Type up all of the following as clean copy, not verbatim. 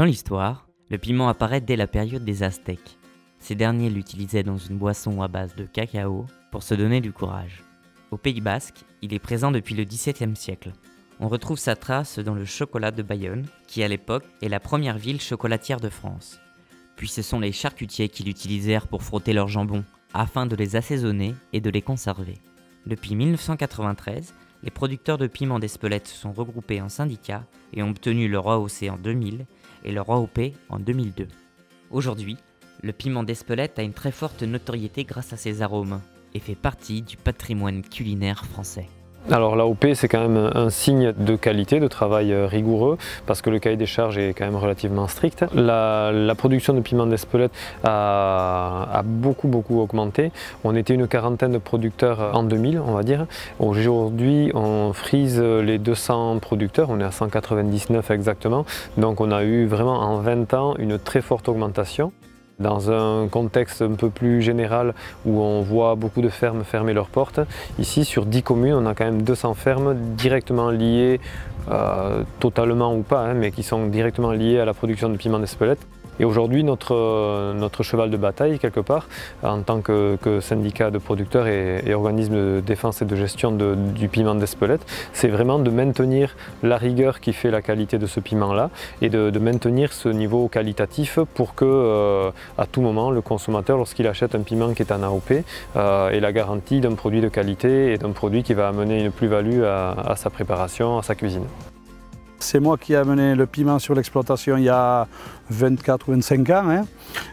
Dans l'histoire, le piment apparaît dès la période des Aztèques. Ces derniers l'utilisaient dans une boisson à base de cacao pour se donner du courage. Au Pays Basque, il est présent depuis le XVIIe siècle. On retrouve sa trace dans le chocolat de Bayonne, qui à l'époque est la première ville chocolatière de France. Puis ce sont les charcutiers qui l'utilisèrent pour frotter leurs jambons, afin de les assaisonner et de les conserver. Depuis 1993, les producteurs de piment d'Espelette se sont regroupés en syndicats et ont obtenu leur AOC en 2000 et leur AOP en 2002. Aujourd'hui, le piment d'Espelette a une très forte notoriété grâce à ses arômes et fait partie du patrimoine culinaire français. Alors l'AOP, c'est quand même un signe de qualité, de travail rigoureux, parce que le cahier des charges est quand même relativement strict. La production de piment d'Espelette a beaucoup augmenté. On était une quarantaine de producteurs en 2000, on va dire. Aujourd'hui, on frise les 200 producteurs, on est à 199 exactement. Donc on a eu vraiment en 20 ans une très forte augmentation. Dans un contexte un peu plus général où on voit beaucoup de fermes fermer leurs portes, ici sur 10 communes, on a quand même 200 fermes directement liées, totalement ou pas, mais qui sont directement liées à la production de piment d'Espelette. Et aujourd'hui, notre cheval de bataille, quelque part, en tant que syndicat de producteurs et organisme de défense et de gestion du piment d'Espelette, c'est vraiment de maintenir la rigueur qui fait la qualité de ce piment-là et de maintenir ce niveau qualitatif pour que, à tout moment, le consommateur, lorsqu'il achète un piment qui est en AOP, ait la garantie d'un produit de qualité et d'un produit qui va amener une plus-value à sa préparation, à sa cuisine. C'est moi qui ai amené le piment sur l'exploitation il y a 24 ou 25 ans. Hein.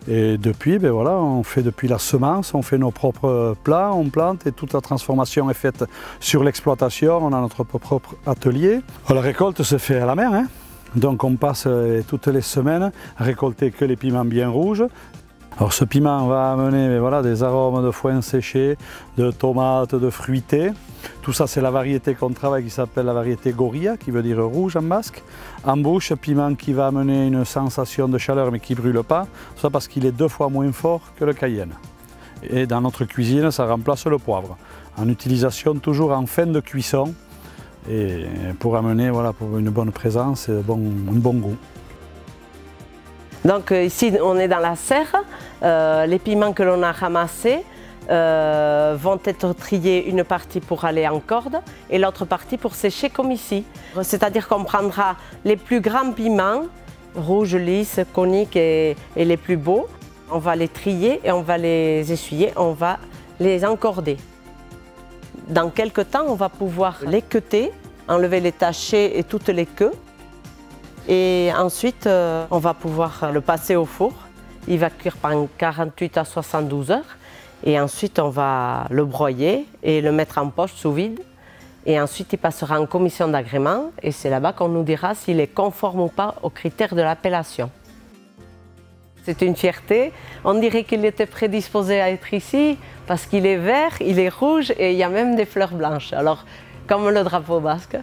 Et depuis, ben voilà, on fait depuis la semence, on fait nos propres plats, on plante et toute la transformation est faite sur l'exploitation. On a notre propre atelier. La récolte se fait à la main. Hein. Donc on passe toutes les semaines à récolter que les piments bien rouges. Alors ce piment va amener voilà, des arômes de foin séché, de tomates, de fruités. Tout ça c'est la variété qu'on travaille qui s'appelle la variété Gorilla, qui veut dire rouge en basque. En bouche, piment qui va amener une sensation de chaleur mais qui ne brûle pas. Tout ça parce qu'il est 2 fois moins fort que le cayenne. Et dans notre cuisine, ça remplace le poivre. En utilisation toujours en fin de cuisson et pour amener voilà, pour une bonne présence et un bon goût. Donc ici on est dans la serre, les piments que l'on a ramassés vont être triés une partie pour aller en corde et l'autre partie pour sécher comme ici. C'est-à-dire qu'on prendra les plus grands piments, rouges, lisses, coniques et les plus beaux. On va les trier et on va les essuyer, on va les encorder. Dans quelques temps on va pouvoir les queuter, enlever les tachets et toutes les queues. Et ensuite, on va pouvoir le passer au four. Il va cuire pendant 48 à 72 heures. Et ensuite, on va le broyer et le mettre en poche sous vide. Et ensuite, il passera en commission d'agrément. Et c'est là-bas qu'on nous dira s'il est conforme ou pas aux critères de l'appellation. C'est une fierté. On dirait qu'il était prédisposé à être ici parce qu'il est vert, il est rouge et il y a même des fleurs blanches. Alors, comme le drapeau basque.